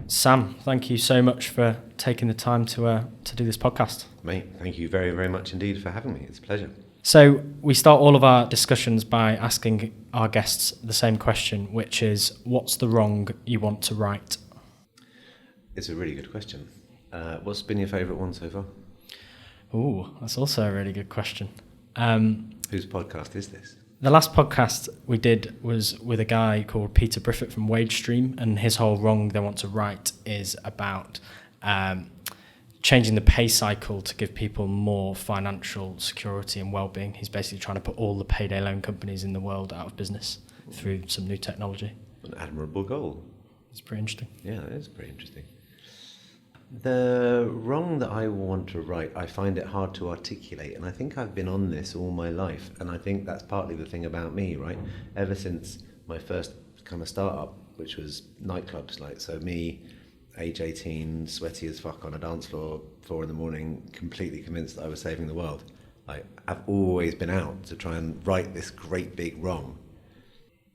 Sam, thank you so much for taking the time to do this podcast. Mate, thank you very, very much indeed for having me. It's a pleasure. So we start all of our discussions by asking our guests the same question, which is, what's the wrong you want to right? It's a really good question. What's been your favourite one so far? Ooh, that's also a really good question. Whose podcast is this? The last podcast we did was with a guy called Peter Briffett from WageStream, and his whole wrong they want to right is about changing the pay cycle to give people more financial security and well-being. He's basically trying to put all the payday loan companies in the world out of business through some new technology. An admirable goal. It's pretty interesting. Yeah, that is pretty interesting. The wrong that I want to right, I find it hard to articulate, and I think I've been on this all my life, and I think that's partly the thing about me, right? Ever since my first kind of startup, which was nightclubs, like, so me, age 18, sweaty as fuck on a dance floor, 4 a.m, completely convinced that I was saving the world. Like, I've always been out to try and right this great big wrong.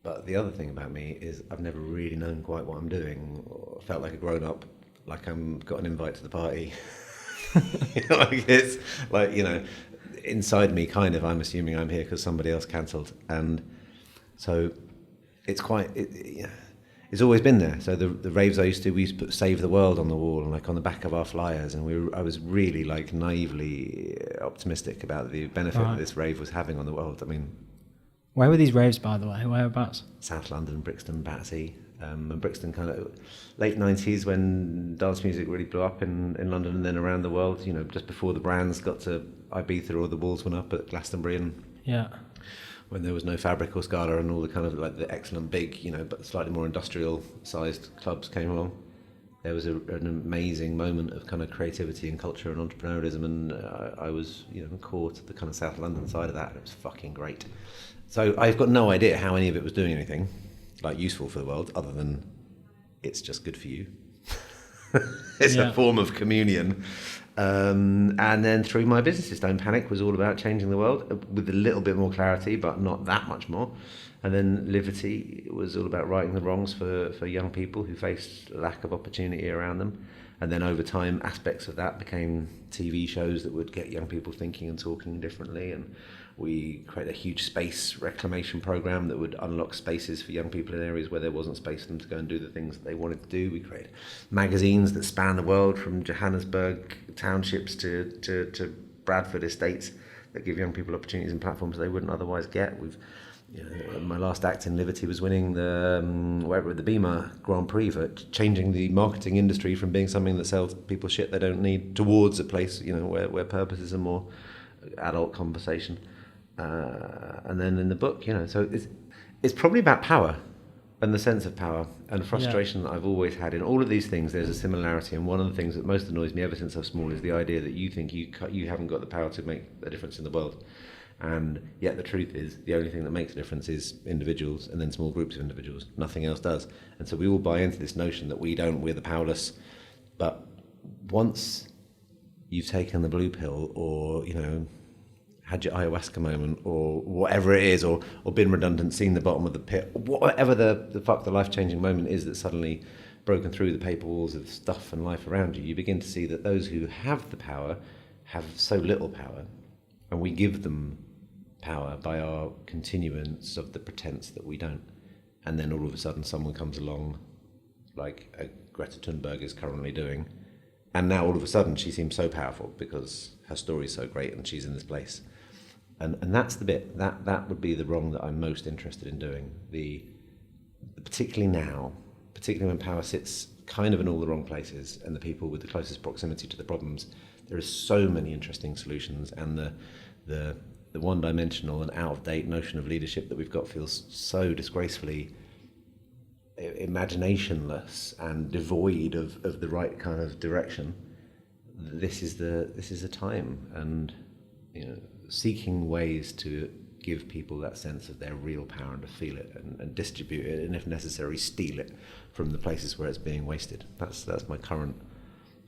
But the other thing about me is I've never really known quite what I'm doing, or felt like a grown-up, like I'm got an invite to the party. Like it's like, inside me kind of, I'm assuming I'm here because somebody else cancelled. And so it's it's always been there. So the raves we used to put Save the World on the wall and like on the back of our flyers, and I was really like naively optimistic about the benefit that this rave was having on the world. I mean, where were these raves, by the way? Whereabouts? South London, Brixton, Battersea. And Brixton kind of late 90s when dance music really blew up in London and then around the world, just before the brands got to Ibiza or the walls went up at Glastonbury, and when there was no Fabric or Scala and all the kind of like the excellent big, but slightly more industrial sized clubs came along. There was an amazing moment of kind of creativity and culture and entrepreneurialism, and I was, caught at the kind of South London side of that, and it was fucking great. So I've got no idea how any of it was doing anything like useful for the world, other than it's just good for you. It's a form of communion. And then through my businesses, Don't Panic was all about changing the world with a little bit more clarity, but not that much more. And then Livity was all about righting the wrongs for young people who faced a lack of opportunity around them. And then over time, aspects of that became TV shows that would get young people thinking and talking differently. And we created a huge space reclamation program that would unlock spaces for young people in areas where there wasn't space for them to go and do the things that they wanted to do. We created magazines that span the world, from Johannesburg townships to Bradford estates, that give young people opportunities and platforms they wouldn't otherwise get. My last act in Livity was winning the BEMA Grand Prix for changing the marketing industry from being something that sells people shit they don't need towards a place, where purpose is a more adult conversation. And then in the book, so it's probably about power and the sense of power and frustration that I've always had in all of these things. There's a similarity, and one of the things that most annoys me ever since I was small is the idea that you think you haven't got the power to make a difference in the world. And yet the truth is, the only thing that makes a difference is individuals, and then small groups of individuals. Nothing else does. And so we all buy into this notion that we're the powerless. But once you've taken the blue pill, or, had your ayahuasca moment, or whatever it is, or been redundant, seen the bottom of the pit, whatever the life-changing moment is that's suddenly broken through the paper walls of stuff and life around you, you begin to see that those who have the power have so little power, and we give them power by our continuance of the pretense that we don't. And then all of a sudden someone comes along, like Greta Thunberg is currently doing, and now all of a sudden she seems so powerful because her story is so great and she's in this place. And that's the bit, that would be the wrong that I'm most interested in doing. Particularly now, particularly when power sits kind of in all the wrong places, and the people with the closest proximity to the problems, there are so many interesting solutions, and the one-dimensional and out-of-date notion of leadership that we've got feels so disgracefully imaginationless and devoid of the right kind of direction. This is the time, and seeking ways to give people that sense of their real power and to feel it and distribute it, and if necessary steal it from the places where it's being wasted. That's my current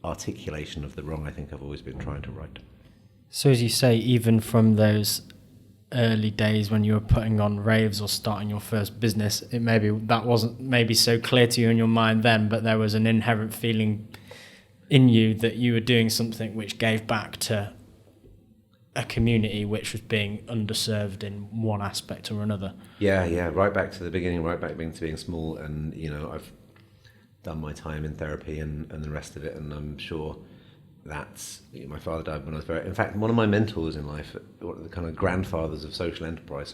articulation of the wrong I think I've always been trying to right. So as you say, even from those early days when you were putting on raves or starting your first business, that wasn't maybe so clear to you in your mind then, but there was an inherent feeling in you that you were doing something which gave back to a community which was being underserved in one aspect or another. Yeah, right back to the beginning, right back to being small, and I've done my time in therapy and the rest of it, and I'm sure that's, my father died when I was in fact, one of my mentors in life, one of the kind of grandfathers of social enterprise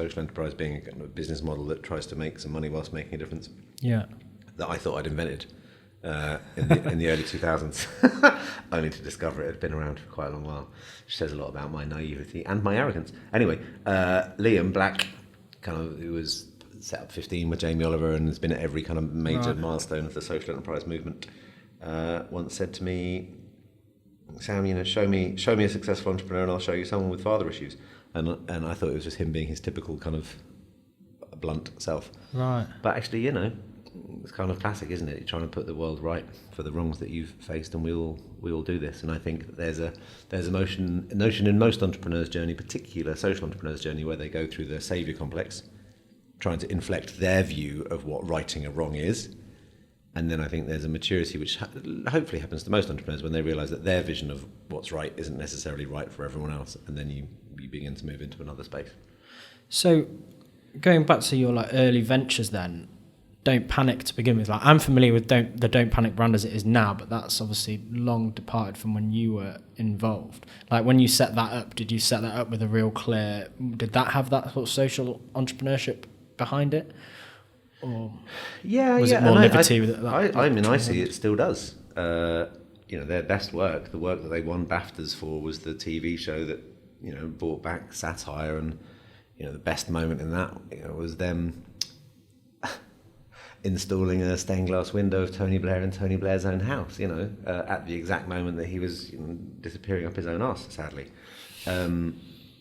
being a kind of business model that tries to make some money whilst making a difference. Yeah. That I thought I'd invented in the early 2000s, only to discover it had been around for quite a long while, which says a lot about my naivety and my arrogance. Anyway, Liam Black, who was set up 15 with Jamie Oliver and has been at every kind of major milestone of the social enterprise movement, once said to me, Sam, show me a successful entrepreneur and I'll show you someone with father issues. And I thought it was just him being his typical kind of blunt self. Right. But actually, it's kind of classic, isn't it? You're trying to put the world right for the wrongs that you've faced, and we all do this. And I think there's a notion in most entrepreneurs' journey, particular social entrepreneurs' journey, where they go through the saviour complex, trying to inflect their view of what righting a wrong is. And then I think there's a maturity which hopefully happens to most entrepreneurs when they realise that their vision of what's right isn't necessarily right for everyone else, and then you begin to move into another space. So, going back to your early ventures, then, Don't Panic to begin with. I'm familiar with the Don't Panic brand as it is now, but that's obviously long departed from when you were involved. When you set that up, did you set that up with a real clear? Did that have that sort of social entrepreneurship behind it? Or was it more Livity? I see it still does. Their best work, the work that they won BAFTAs for, was the TV show that brought back satire, and the best moment in that was them installing a stained glass window of Tony Blair in Tony Blair's own house. At the exact moment that he was disappearing up his own arse, sadly.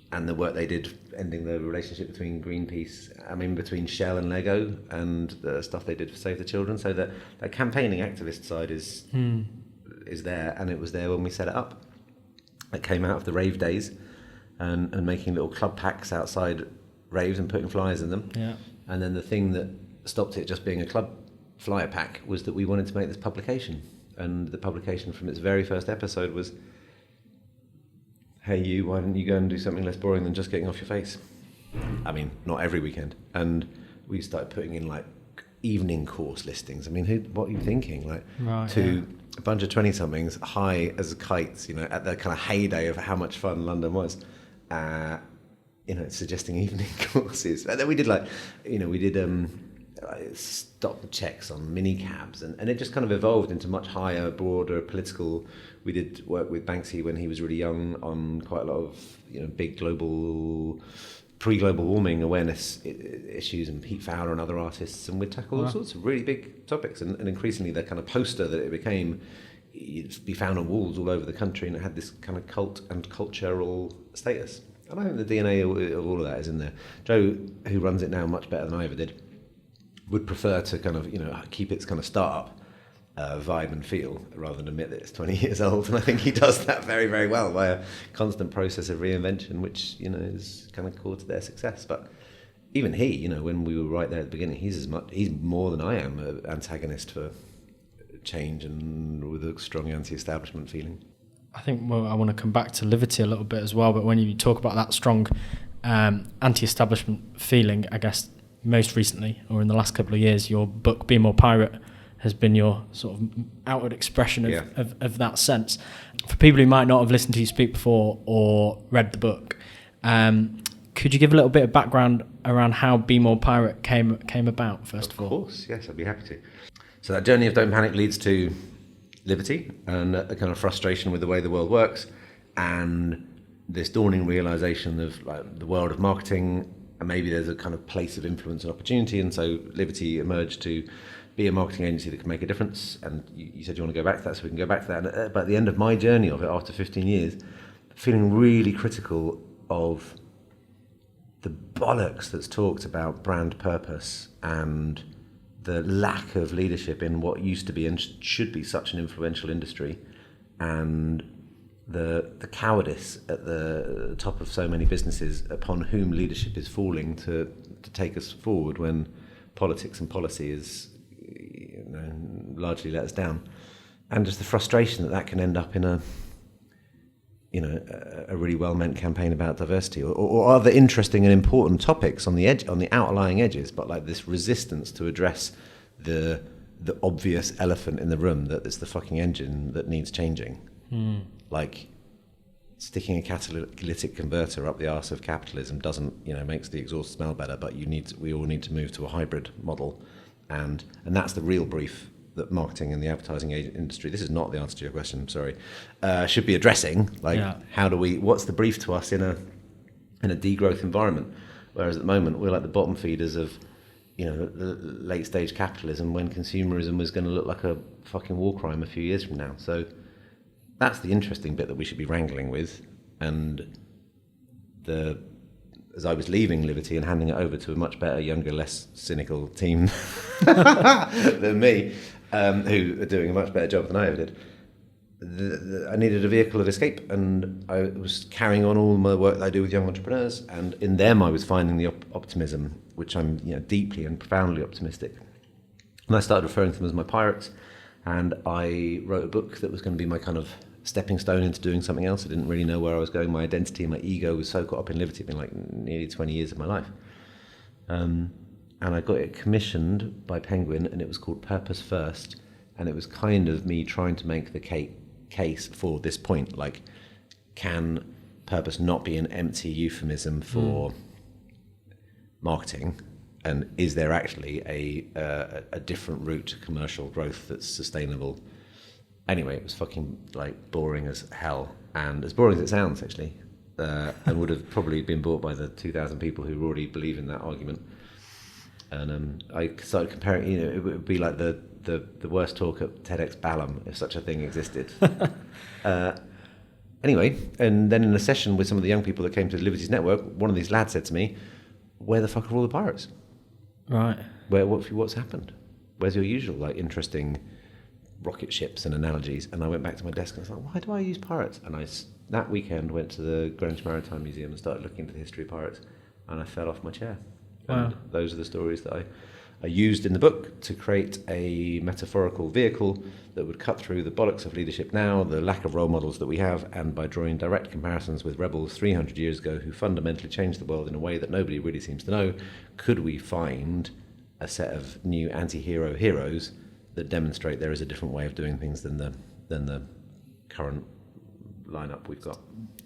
And the work they did ending the relationship between between Shell and Lego, and the stuff they did for Save the Children. So that campaigning activist side is there, and it was there when we set it up. It came out of the rave days and making little club packs outside raves and putting flyers in them. Yeah. And then the thing that stopped it just being a club flyer pack was that we wanted to make this publication. And the publication from its very first episode was, hey you, why don't you go and do something less boring than just getting off your face? Not every weekend. And we started putting in evening course listings. What are you thinking? A bunch of 20-somethings high as kites, at the kind of heyday of how much fun London was, suggesting evening courses. And then we did stop checks on minicabs, and it just kind of evolved into much higher, broader political. We did work with Banksy when he was really young on quite a lot of big global, pre-global warming awareness issues, and Pete Fowler and other artists, and we'd tackle all sorts of really big topics, and increasingly the kind of poster that it became, you'd be found on walls all over the country, and it had this kind of cult and cultural status. And I think the DNA of all of that is in there. Joe, who runs it now much better than I ever did, would prefer to kind of keep its kind of start-up vibe and feel, rather than admit that it's 20 years old. And I think he does that very, very well by a constant process of reinvention, which is kind of core to their success. But even he, when we were right there at the beginning, he's more than I am an antagonist for change, and with a strong anti-establishment feeling. I think I want to come back to Livity a little bit as well, but when you talk about that strong anti-establishment feeling, I guess most recently, or in the last couple of years, your book Be More Pirate has been your sort of outward expression of that sense. For people who might not have listened to you speak before or read the book, could you give a little bit of background around how Be More Pirate came about, first of all? Of course, yes, I'd be happy to. So that journey of Don't Panic leads to Livity, and a kind of frustration with the way the world works, and this dawning realization of the world of marketing, and maybe there's a kind of place of influence and opportunity. And so Livity emerged to be a marketing agency that could make a difference. And you said you want to go back to that, so we can go back to that. But at the end of my journey of it, after 15 years, feeling really critical of the bollocks that's talked about brand purpose and the lack of leadership in what used to be and should be such an influential industry, and the cowardice at the top of so many businesses upon whom leadership is falling to take us forward when politics and policy is, largely let us down, and just the frustration that can end up in a really well-meant campaign about diversity or other interesting and important topics on the outlying edges, but like this resistance to address the obvious elephant in the room that it's the fucking engine that needs changing. Like sticking a catalytic converter up the arse of capitalism doesn't, makes the exhaust smell better, but we all need to move to a hybrid model, and that's the real brief that marketing and the advertising industry, this is not the answer to your question, sorry, should be addressing. Like, what's the brief to us in a degrowth environment? Whereas at the moment we're like the bottom feeders of, the late stage capitalism, when consumerism was going to look like a fucking war crime a few years from now. So that's the interesting bit that we should be wrangling with. And as I was leaving Livity and handing it over to a much better, younger, less cynical team than me, who are doing a much better job than I ever did, I needed a vehicle of escape, and I was carrying on all my work that I do with young entrepreneurs, and in them I was finding the optimism, which I'm deeply and profoundly optimistic. And I started referring to them as my pirates, and I wrote a book that was going to be my kind of stepping stone into doing something else. I didn't really know where I was going. My identity and my ego was so caught up in Livity. It's been like nearly 20 years of my life. And I got it commissioned by Penguin, and it was called Purpose First. And it was kind of me trying to make the case for this point. Like, can purpose not be an empty euphemism for marketing? And is there actually a different route to commercial growth that's sustainable? Anyway, it was fucking like boring as hell, and as boring as it sounds actually, and would have probably been bought by the 2,000 people who already believe in that argument. And I started comparing. It would be like the worst talk at TEDx Balham, if such a thing existed. Anyway, and then in a session with some of the young people that came to Livity's network, one of these lads said to me, "Where the fuck are all the pirates? Right. What's happened? Where's your usual interesting rocket ships and analogies?" And I went back to my desk and I was like, why do I use pirates? And that weekend went to the Greenwich Maritime Museum and started looking into the history of pirates, and I fell off my chair. Wow. And those are the stories that I used in the book to create a metaphorical vehicle that would cut through the bollocks of leadership now, the lack of role models that we have, and by drawing direct comparisons with rebels 300 years ago who fundamentally changed the world in a way that nobody really seems to know, could we find a set of new anti-hero heroes that demonstrate there is a different way of doing things than the current lineup we've got.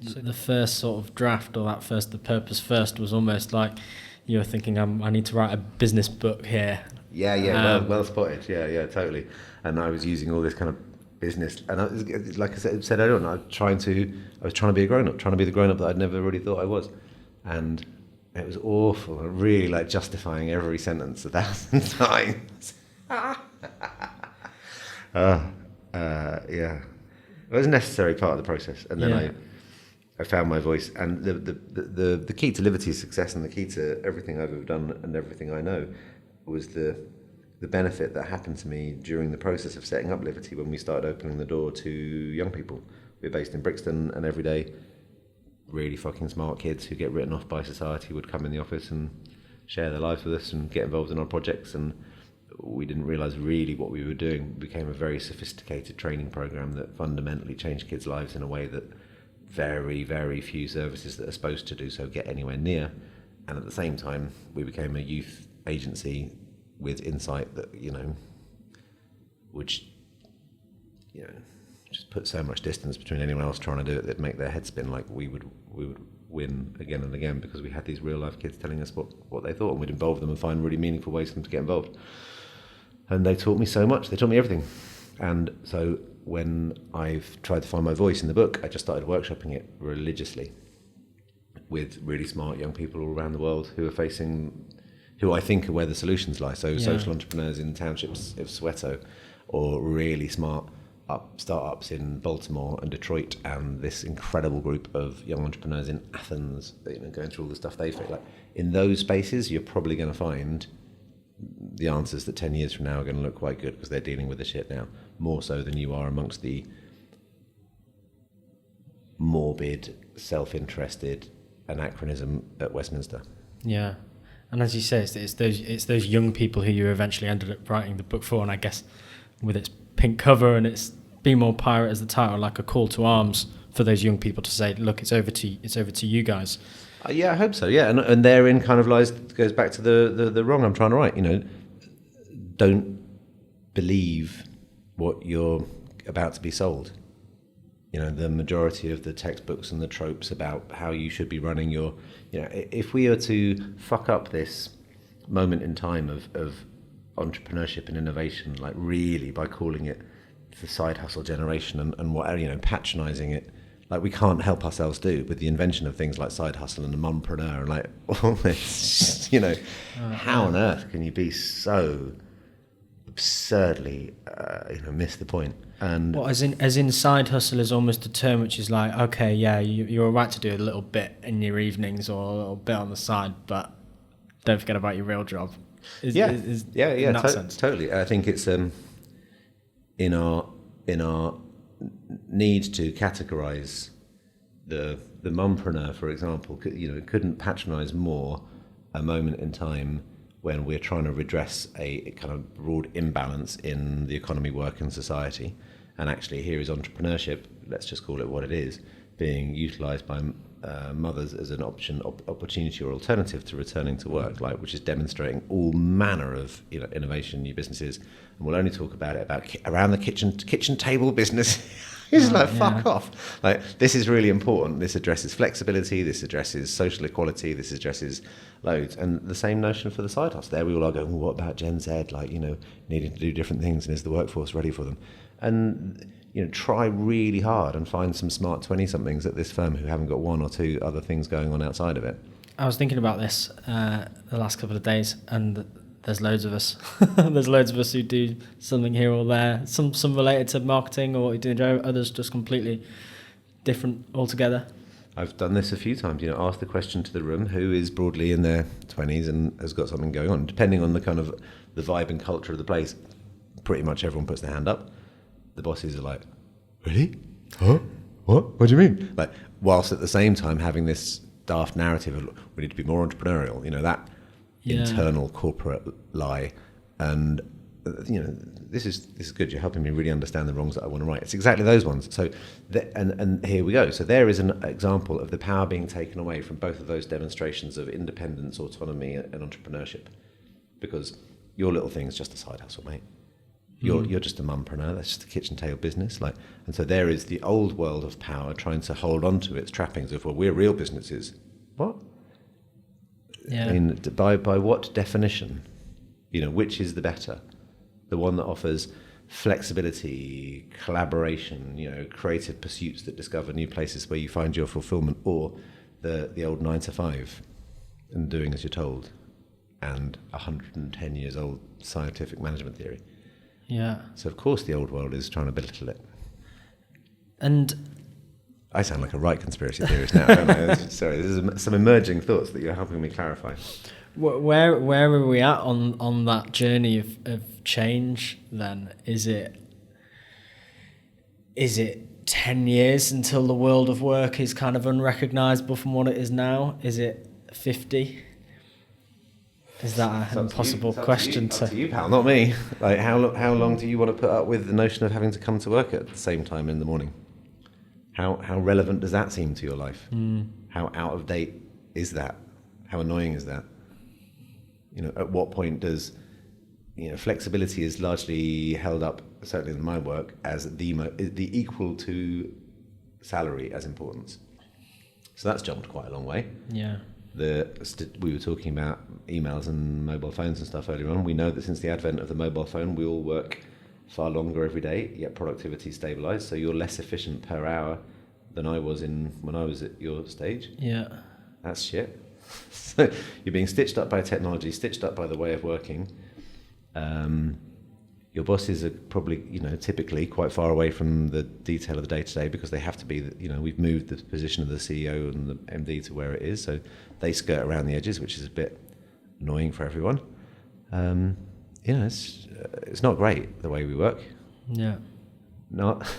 So the first sort of draft, or the Purpose First, was almost like you were thinking, I need to write a business book here. Yeah, well spotted. Yeah, totally. And I was using all this kind of business, and like I said earlier on, I was trying to be a grown-up, trying to be the grown-up that I'd never really thought I was, and it was awful. I really justifying every sentence 1,000 times. Yeah, it was a necessary part of the process, and then I found my voice, and the key to Livity's success and the key to everything I've ever done and everything I know was the benefit that happened to me during the process of setting up Livity when we started opening the door to young people. We're based in Brixton, and every day really fucking smart kids who get written off by society would come in the office and share their lives with us and get involved in our projects, and we didn't realise really what we were doing. It became a very sophisticated training program that fundamentally changed kids' lives in a way that very, very few services that are supposed to do so get anywhere near. And at the same time, we became a youth agency with insight that, which, just put so much distance between anyone else trying to do it that'd make their head spin. Like we would win again and again because we had these real life kids telling us what they thought, and we'd involve them and find really meaningful ways for them to get involved. And they taught me so much. They taught me everything. And so when I've tried to find my voice in the book, I just started workshopping it religiously with really smart young people all around the world who I think are where the solutions lie. So social entrepreneurs in townships of Soweto, or really smart startups in Baltimore and Detroit, and this incredible group of young entrepreneurs in Athens, going through all the stuff they face. Like, in those spaces, you're probably going to find the answers that 10 years from now are going to look quite good because they're dealing with the shit now, more so than you are amongst the morbid, self-interested anachronism at Westminster. Yeah. And as you say, it's those young people who you eventually ended up writing the book for, and I guess with its pink cover and its Be More Pirate as the title, like a call to arms for those young people to say, look, it's over to you guys. Yeah, I hope so. Yeah, and therein kind of goes back to the wrong I'm trying to right. Don't believe what you're about to be sold. The majority of the textbooks and the tropes about how you should be running your, if we are to fuck up this moment in time of entrepreneurship and innovation, like really by calling it the side hustle generation and what, patronizing it, like we can't help ourselves do with the invention of things like side hustle and a mumpreneur and like all this, how on earth can you be so absurdly, miss the point? And as in side hustle is almost a term which is like, okay, yeah, you're all right to do a little bit in your evenings or a little bit on the side, but don't forget about your real job. In that sense. Totally. I think it's in our need to categorize the mumpreneur, for example, couldn't patronize more a moment in time when we're trying to redress a kind of broad imbalance in the economy, work and society. And actually here is entrepreneurship, let's just call it what it is, being utilized by mothers as an opportunity or alternative to returning to work, which is demonstrating all manner of innovation, new businesses. And we'll only talk about it around the kitchen table business. It's fuck off. This is really important. This addresses flexibility. This addresses social equality. This addresses loads. And the same notion for the side hustle. There we all are going, well, what about Gen Z? Needing to do different things, and is the workforce ready for them? And try really hard and find some smart 20-somethings at this firm who haven't got one or two other things going on outside of it. I was thinking about this the last couple of days, and there's loads of us. There's loads of us who do something here or there. Some related to marketing or what you're doing, others just completely different altogether. I've done this a few times. Ask the question to the room: who is broadly in their 20s and has got something going on? Depending on the kind of the vibe and culture of the place, pretty much everyone puts their hand up. The bosses are like, really? Huh? What? What do you mean? Whilst at the same time having this daft narrative of we need to be more entrepreneurial, that internal corporate lie. And, this is good. You're helping me really understand the wrongs that I want to right. It's exactly those ones. So, and here we go. So there is an example of the power being taken away from both of those demonstrations of independence, autonomy and entrepreneurship. Because your little thing is just a side hustle, mate. You're just a mumpreneur. That's just a kitchen table business. And so there is the old world of power trying to hold on to its trappings of, well, we're real businesses. What? Yeah. I mean, by what definition? Which is the better? The one that offers flexibility, collaboration, creative pursuits that discover new places where you find your fulfillment, or the old 9 to 5 and doing as you're told, and 110 years old scientific management theory. Yeah. So of course the old world is trying to belittle it. And I sound like a right conspiracy theorist now, don't I? Sorry, this is some emerging thoughts that you're helping me clarify. Where are we at on that journey of change then? Is it 10 years until the world of work is kind of unrecognisable from what it is now? Is it 50? Is that an impossible question to... Up to you, pal, not me. How long do you want to put up with the notion of having to come to work at the same time in the morning? How relevant does that seem to your life? How out of date is that? How annoying is that? At what point does flexibility is largely held up, certainly in my work, as the equal to salary as importance. So that's jumped quite a long way. Yeah. We were talking about emails and mobile phones and stuff earlier on. We know that since the advent of the mobile phone, we all work far longer every day, yet productivity stabilised. So you're less efficient per hour than I was when I was at your stage. Yeah. That's shit. So you're being stitched up by technology, stitched up by the way of working. Your bosses are probably, typically quite far away from the detail of the day-to-day because they have to be, we've moved the position of the CEO and the MD to where it is, so they skirt around the edges, which is a bit annoying for everyone. It's not great, the way we work. Yeah. Not.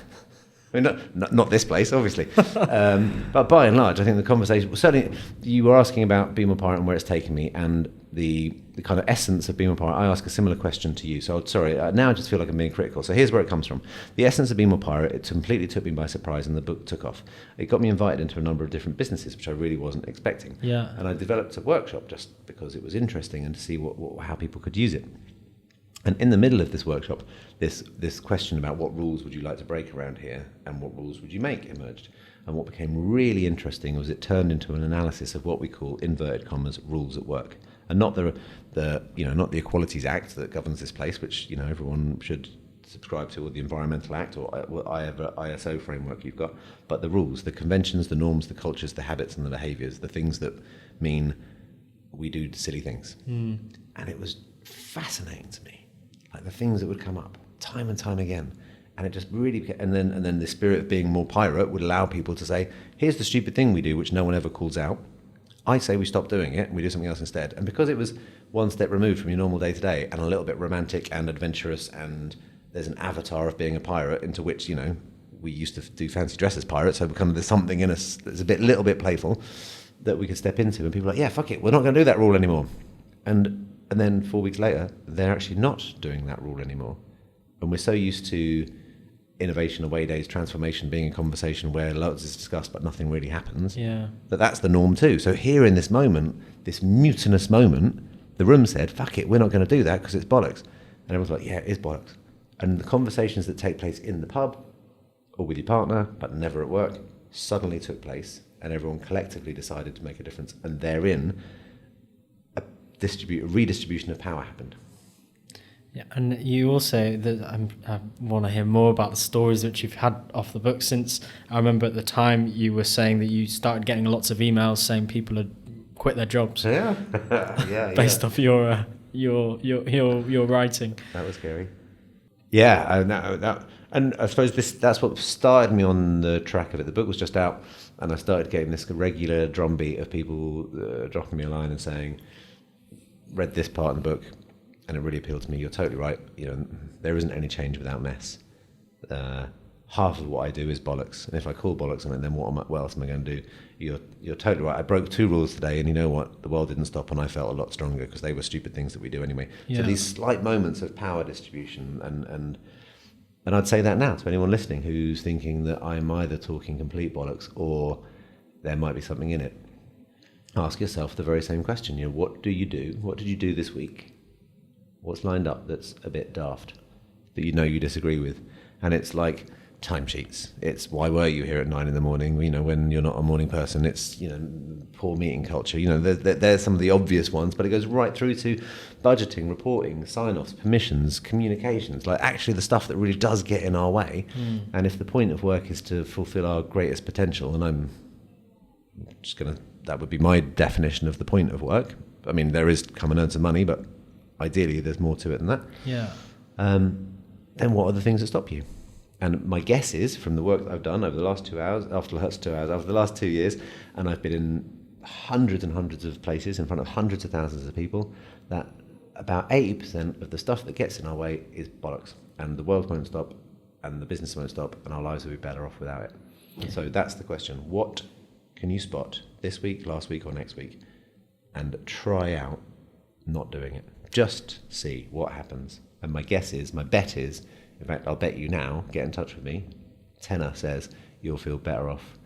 I mean, not this place, obviously. But by and large, I think the conversation, well, certainly you were asking about Be More Pirate and where it's taken me, and the kind of essence of Be More Pirate. I ask a similar question to you. So sorry, now I just feel like I'm being critical. So here's where it comes from. The essence of Be More Pirate, it completely took me by surprise, and the book took off. It got me invited into a number of different businesses, which I really wasn't expecting. Yeah. And I developed a workshop just because it was interesting and to see how people could use it. And in the middle of this workshop, this question about what rules would you like to break around here and what rules would you make emerged. And what became really interesting was it turned into an analysis of what we call, inverted commas, rules at work. And not the not the Equalities Act that governs this place, which everyone should subscribe to, or the Environmental Act, or whatever ISO framework you've got, but the rules, the conventions, the norms, the cultures, the habits and the behaviours, the things that mean we do silly things. And it was fascinating to me. Like the things that would come up time and time again, and it just really and then the spirit of being more pirate would allow people to say, here's the stupid thing we do which no one ever calls out. I say we stop doing it and we do something else instead. And because it was one step removed from your normal day to day and a little bit romantic and adventurous, and there's an avatar of being a pirate into which we used to do fancy dress as pirates, so there's something in us that's a little bit playful that we could step into, and people are like, yeah, fuck it, we're not going to do that rule anymore. And then 4 weeks later, they're actually not doing that rule anymore. And we're so used to innovation, away days, transformation being a conversation where loads is discussed but nothing really happens. Yeah. That's the norm too. So here in this moment, this mutinous moment, the room said, fuck it, we're not going to do that because it's bollocks. And everyone's like, yeah, it is bollocks. And the conversations that take place in the pub or with your partner, but never at work, suddenly took place, and everyone collectively decided to make a difference. And therein, a redistribution of power happened. Yeah, and you also, I want to hear more about the stories which you've had off the book, since I remember at the time you were saying that you started getting lots of emails saying people had quit their jobs. Yeah, based off your writing. That was scary. Yeah, and I suppose that's what started me on the track of it. The book was just out, and I started getting this regular drumbeat of people dropping me a line and saying, read this part of the book, and it really appealed to me. You're totally right. There isn't any change without mess. Half of what I do is bollocks, and if I call bollocks on it, then what else am I going to do? You're totally right. I broke 2 rules today, and you know what? The world didn't stop, and I felt a lot stronger because they were stupid things that we do anyway. Yeah. So these slight moments of power distribution, and I'd say that now to anyone listening who's thinking that I'm either talking complete bollocks or there might be something in it. Ask yourself the very same question. What do you do? What did you do this week? What's lined up that's a bit daft that you disagree with? And it's like timesheets. It's why were you here at 9 a.m, when you're not a morning person. It's, poor meeting culture. There's some of the obvious ones, but it goes right through to budgeting, reporting, sign-offs, permissions, communications, like actually the stuff that really does get in our way. And if the point of work is to fulfill our greatest potential, and I'm just that would be my definition of the point of work. I mean, there is come and earn some money, but ideally there's more to it than that. Yeah. Then what are the things that stop you? And my guess is, from the work that I've done over the last 2 hours, after the last 2 years, and I've been in hundreds and hundreds of places in front of hundreds of thousands of people, that about 80% of the stuff that gets in our way is bollocks. And the world won't stop, and the business won't stop, and our lives will be better off without it. And so that's the question. What can you spot this week, last week, or next week, and try out not doing it? Just see what happens. And my bet is, in fact, I'll bet you now, get in touch with me, tenor says you'll feel better off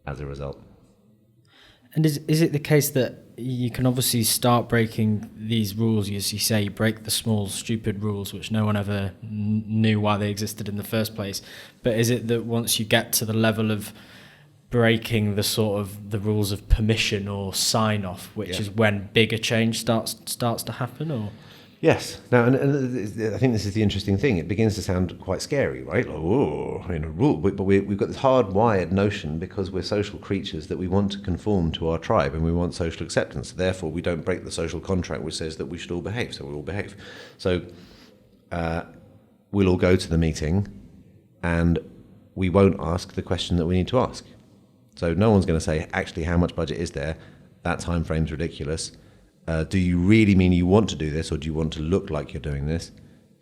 as a result. And is it the case that you can obviously start breaking these rules, as you say, you break the small, stupid rules, which no one ever knew why they existed in the first place, but is it that once you get to the level of breaking the rules of permission or sign-off, which is when bigger change starts to happen, or? Yes. Now, and I think this is the interesting thing. It begins to sound quite scary, right? Like, rule. But we've got this hardwired notion, because we're social creatures, that we want to conform to our tribe and we want social acceptance. Therefore, we don't break the social contract which says that we should all behave, so we'll all behave. So we'll all go to the meeting and we won't ask the question that we need to ask. So no one's going to say, actually, how much budget is there? That time frame's ridiculous. Do you really mean you want to do this, or do you want to look like you're doing this?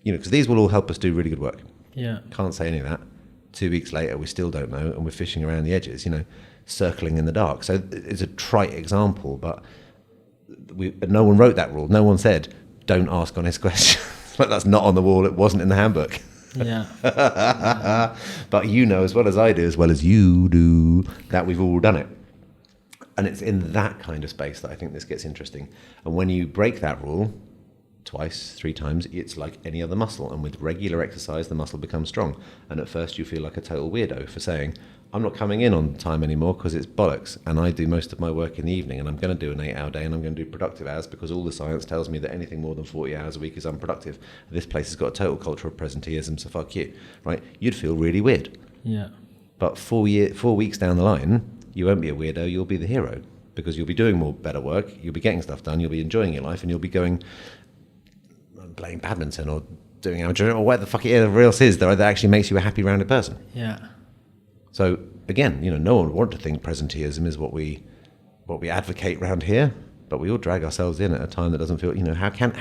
Because these will all help us do really good work. Yeah. Can't say any of that. 2 weeks later, we still don't know, and we're fishing around the edges, circling in the dark. So it's a trite example, but no one wrote that rule. No one said, don't ask honest questions. Like, that's not on the wall. It wasn't in the handbook. Yeah. But as well as I do, as well as you do, that we've all done it. And it's in that kind of space that I think this gets interesting. And when you break that rule twice, 3 times, it's like any other muscle. And with regular exercise, the muscle becomes strong. And at first you feel like a total weirdo for saying, I'm not coming in on time anymore because it's bollocks. And I do most of my work in the evening, and I'm going to do an 8-hour day, and I'm going to do productive hours because all the science tells me that anything more than 40 hours a week is unproductive. This place has got a total culture of presenteeism, so fuck you, right? You'd feel really weird. Yeah. But 4 weeks down the line, you won't be a weirdo, you'll be the hero, because you'll be doing better work, you'll be getting stuff done, you'll be enjoying your life, and you'll be going playing badminton or doing amateur or whatever the fuck it else is that actually makes you a happy, rounded person. Yeah. So again, no one would want to think presenteeism is what we advocate around here, but we all drag ourselves in at a time that doesn't feel. How can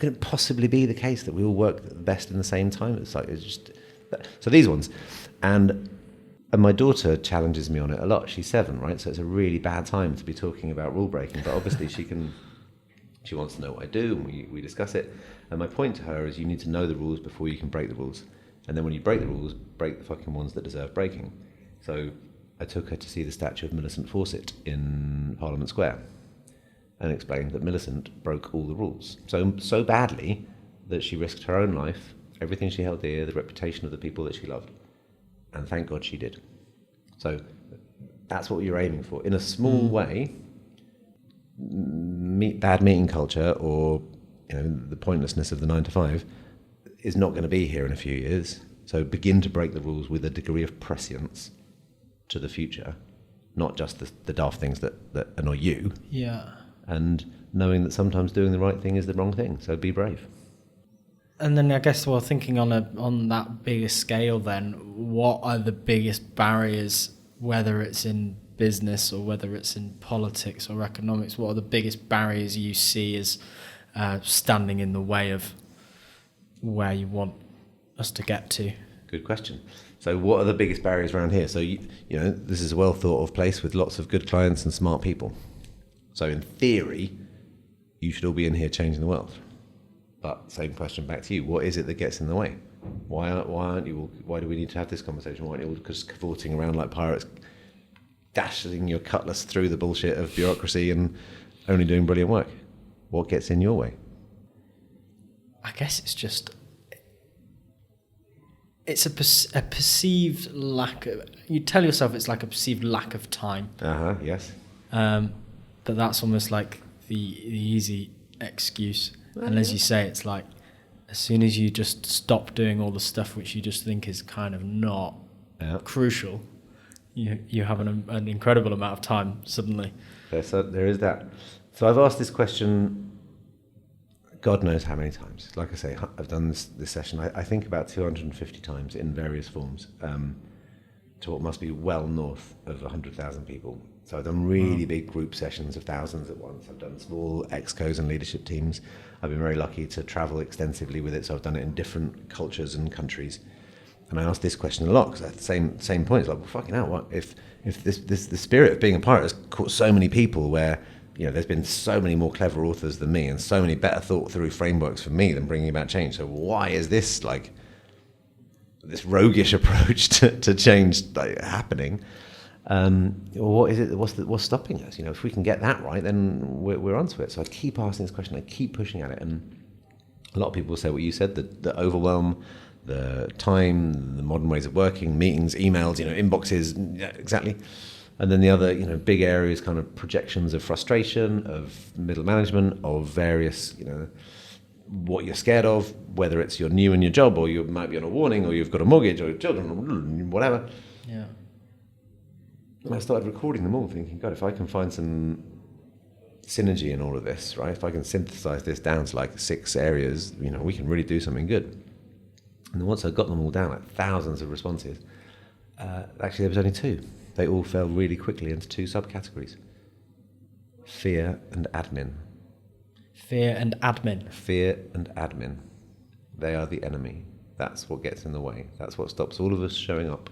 it possibly be the case that we all work best in the same time? It's just so these ones, and my daughter challenges me on it a lot. She's 7, right? So it's a really bad time to be talking about rule breaking, but obviously she wants to know what I do, and we discuss it. And my point to her is, you need to know the rules before you can break the rules. And then when you break the rules, break the fucking ones that deserve breaking. So I took her to see the statue of Millicent Fawcett in Parliament Square and explained that Millicent broke all the rules. So badly that she risked her own life, everything she held dear, the reputation of the people that she loved. And thank God she did. So that's what you're aiming for. In a small way, bad meeting culture or the pointlessness of the 9 to 5 is not going to be here in a few years. So begin to break the rules with a degree of prescience to the future, not just the daft things that annoy you. Yeah. And knowing that sometimes doing the right thing is the wrong thing. So be brave. And then I guess, thinking on that bigger scale then, what are the biggest barriers, whether it's in business or whether it's in politics or economics, what are the biggest barriers you see as standing in the way of where you want us to get to? Good question. So what are the biggest barriers around here? So, this is a well thought of place with lots of good clients and smart people. So in theory, you should all be in here changing the world. But same question back to you. What is it that gets in the way? Why aren't you? Why do we need to have this conversation? Why aren't you all just cavorting around like pirates, dashing your cutlass through the bullshit of bureaucracy and only doing brilliant work? What gets in your way? I guess it's just... It's a perceived lack of... You tell yourself it's like a perceived lack of time. Yes. But that's almost like the easy excuse. And as you say, it's like, as soon as you just stop doing all the stuff which you just think is kind of not crucial, you have an incredible amount of time suddenly. So there is that. So I've asked this question God knows how many times. Like I say, I've done this session, I think about 250 times in various forms, to what must be well north of 100,000 people. So I've done really big group sessions of thousands at once. I've done small excos and leadership teams. I've been very lucky to travel extensively with it, so I've done it in different cultures and countries. And I asked this question a lot, because at the same point, it's like, well, fucking hell, what if the spirit of being a pirate has caught so many people where, there's been so many more clever authors than me and so many better thought through frameworks for me than bringing about change. So why is this this roguish approach to change happening? What is it? What's stopping us? If we can get that right, then we're onto it. So I keep asking this question. I keep pushing at it, and a lot of people say what you said: the overwhelm, the time, the modern ways of working, meetings, emails, inboxes, yeah, exactly. And then the other, big areas, kind of projections of frustration, of middle management, of various, what you're scared of, whether it's you're new in your job, or you might be on a warning, or you've got a mortgage, or children, or whatever. Yeah. And I started recording them all, thinking, God, if I can find some synergy in all of this, right? If I can synthesize this down to 6 areas, we can really do something good. And then once I got them all down, thousands of responses, actually there was only 2. They all fell really quickly into 2 subcategories: fear and admin. Fear and admin. Fear and admin. They are the enemy. That's what gets in the way. That's what stops all of us showing up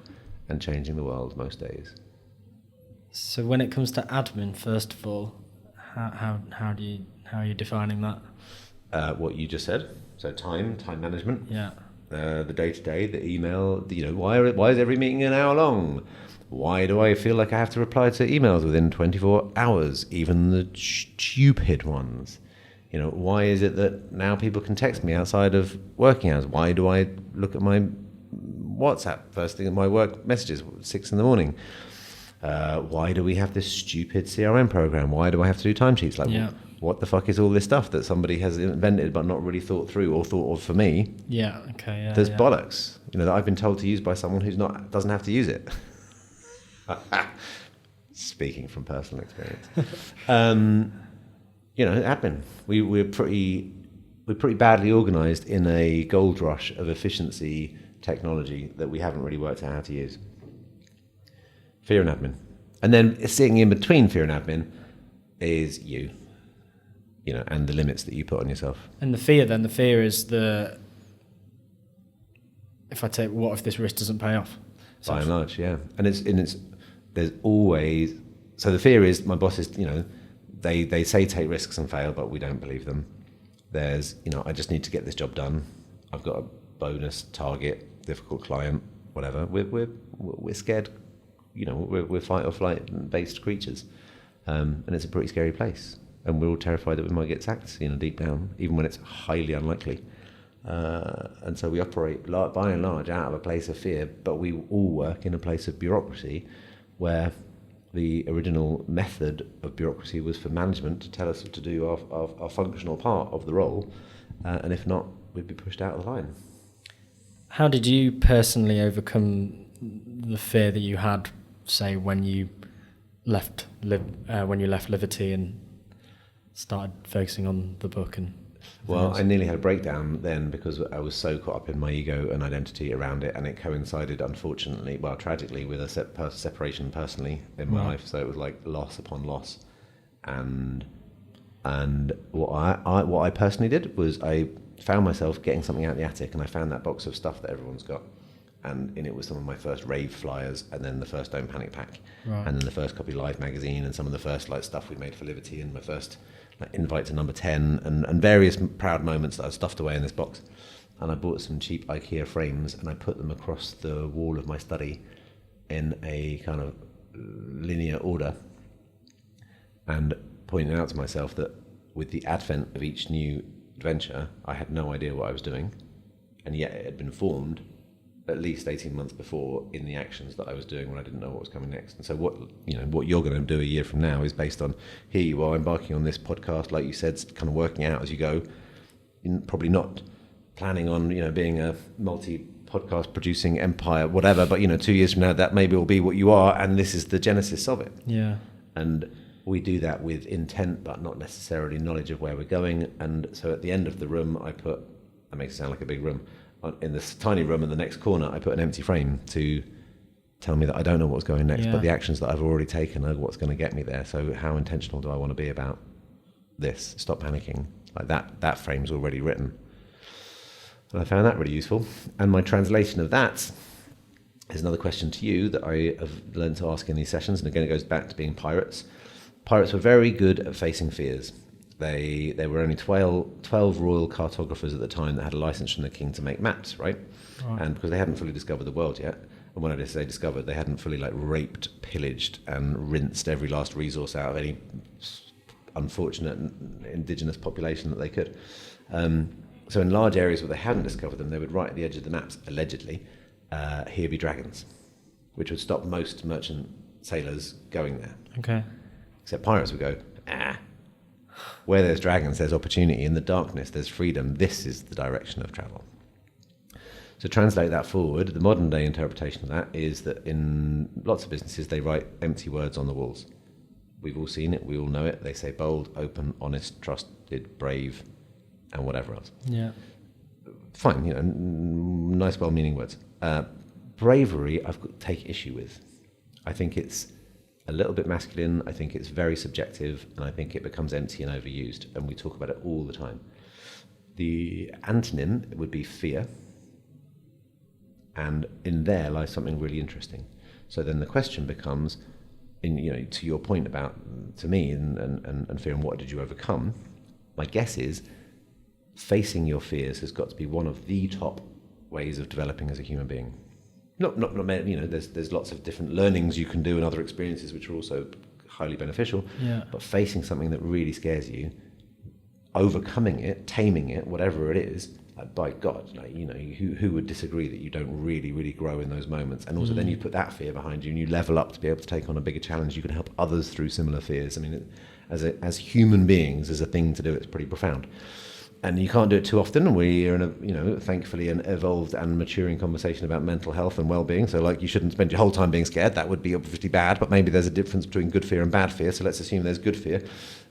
and changing the world most days. So when it comes to admin, first of all, how are you defining that? What you just said. So time management. Yeah. The day-to-day, the email. Why is every meeting an hour long? Why do I feel like I have to reply to emails within 24 hours, even the stupid ones? Why is it that now people can text me outside of working hours? Why do I look at my WhatsApp first thing at my work messages at 6 a.m? Why do we have this stupid CRM program? Why do I have to do timesheets? What the fuck is all this stuff that somebody has invented but not really thought through or thought of for me? Yeah, okay, yeah. There's bollocks, that I've been told to use by someone who's doesn't have to use it. Speaking from personal experience. Admin. We're pretty badly organised in a gold rush of efficiency technology that we haven't really worked out how to use. Fear and admin. And then sitting in between fear and admin is you, and the limits that you put on yourself. And the fear is what if this risk doesn't pay off? By and large, yeah. And there's always, so the fear is my bosses, they say take risks and fail, but we don't believe them. There's, I just need to get this job done. I've got a bonus target, difficult client, whatever. We're scared. We're fight or flight based creatures, and it's a pretty scary place. And we're all terrified that we might get sacked, deep down, even when it's highly unlikely. And so we operate by and large out of a place of fear, but we all work in a place of bureaucracy, where the original method of bureaucracy was for management to tell us to do our functional part of the role, and if not, we'd be pushed out of the line. How did you personally overcome the fear that you had, say, when you left Livity and started focusing on the book? Well, I nearly had a breakdown then because I was so caught up in my ego and identity around it, and it coincided, unfortunately, tragically, with a separation personally in my life. So it was like loss upon loss, and what I personally did was I found myself getting something out of the attic, and I found that box of stuff that everyone's got. And in it was some of my first rave flyers, and then the first Don't Panic pack, and then the first copy Live magazine, and some of the first stuff we made for Livity, and my first invite to number 10, and various proud moments that I stuffed away in this box. And I bought some cheap IKEA frames, and I put them across the wall of my study in a kind of linear order, and pointing out to myself that with the advent of each new adventure, I had no idea what I was doing, and yet it had been formed at least 18 months before in the actions that I was doing when I didn't know what was coming next. And so what you're going to do a year from now is based on, here you are embarking on this podcast, like you said, kind of working out as you go, probably not planning on, being a multi-podcast producing empire, whatever, but 2 years from now, that maybe will be what you are, and this is the genesis of it. Yeah. And we do that with intent, but not necessarily knowledge of where we're going. And so at the end of the room, that makes it sound like a big room, in this tiny room in the next corner, I put an empty frame to tell me that I don't know what's going next, but the actions that I've already taken are what's going to get me there. So how intentional do I want to be about this? Stop panicking. Like that frame's already written. And I found that really useful. And my translation of that is another question to you that I have learned to ask in these sessions. And again, it goes back to being pirates. Pirates were very good at facing fears. They were only 12 royal cartographers at the time that had a license from the king to make maps, right? And because they hadn't fully discovered the world yet, and when I say discovered, they hadn't fully raped, pillaged, and rinsed every last resource out of any unfortunate indigenous population that they could. So in large areas where they hadn't discovered them, they would write at the edge of the maps, allegedly, here be dragons, which would stop most merchant sailors going there. Okay. Except pirates would go, where there's dragons, there's opportunity. In the darkness, there's freedom. This is the direction of travel. So translate that forward. The modern day interpretation of that is that in lots of businesses, they write empty words on the walls. We've all seen it. We all know it. They say bold, open, honest, trusted, brave, and whatever else. Yeah. Fine, nice, well-meaning words. Bravery, take issue with. I think it's a little bit masculine. I think it's very subjective, and I think it becomes empty and overused, and we talk about it all the time. The antonym would be fear. And in there lies something really interesting. So then the question becomes, to your point about, to me, and fear, and what did you overcome? My guess is facing your fears has got to be one of the top ways of developing as a human being. Not there's lots of different learnings you can do and other experiences which are also highly beneficial. Yeah. But facing something that really scares you, overcoming it, taming it, whatever it is, like, by God, who would disagree that you don't really, really grow in those moments? And also then you put that fear behind you and you level up to be able to take on a bigger challenge. You can help others through similar fears. I mean, as human beings, as a thing to do, it's pretty profound. And you can't do it too often. We are in a, thankfully, an evolved and maturing conversation about mental health and well-being. So, like, you shouldn't spend your whole time being scared. That would be obviously bad. But maybe there's a difference between good fear and bad fear. So let's assume there's good fear.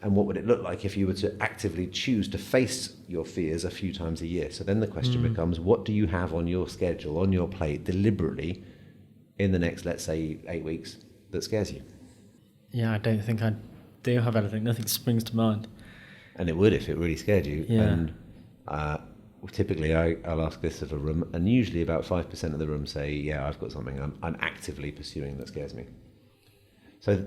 And what would it look like if you were to actively choose to face your fears a few times a year? So then the question becomes, what do you have on your schedule, on your plate, deliberately, in the next, let's say, 8 weeks, that scares you? Yeah, I don't think I do have anything. Nothing springs to mind. And it would if it really scared you. Yeah. And typically I'll ask this of a room, and usually about 5% of the room say, yeah, I've got something I'm actively pursuing that scares me. So,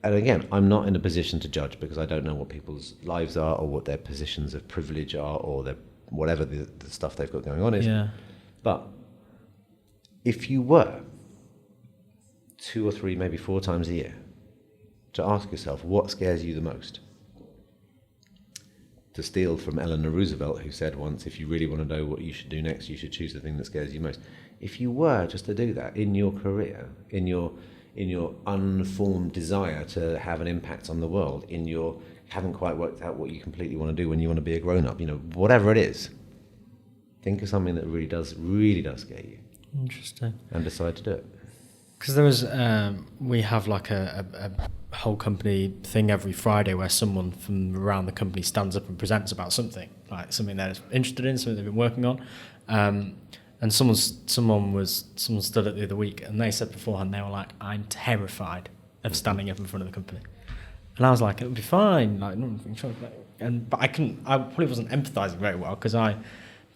and again, I'm not in a position to judge because I don't know what people's lives are or what their positions of privilege are or their whatever the stuff they've got going on is. Yeah. But if you were 2 or 3, maybe 4 times a year to ask yourself what scares you the most, to steal from Eleanor Roosevelt, who said once, if you really want to know what you should do next, you should choose the thing that scares you most. If you were just to do that in your career, in your unformed desire to have an impact on the world, in your haven't quite worked out what you completely want to do when you want to be a grown-up, whatever it is, think of something that really does scare you. Interesting. And decide to do it. Because there was, we have like a whole company thing every Friday where someone from around the company stands up and presents about something, like something they're interested in, something they've been working on. And someone stood up the other week and they said beforehand, they were like, I'm terrified of standing up in front of the company. And I was like, it'll be fine. But I probably wasn't empathizing very well because I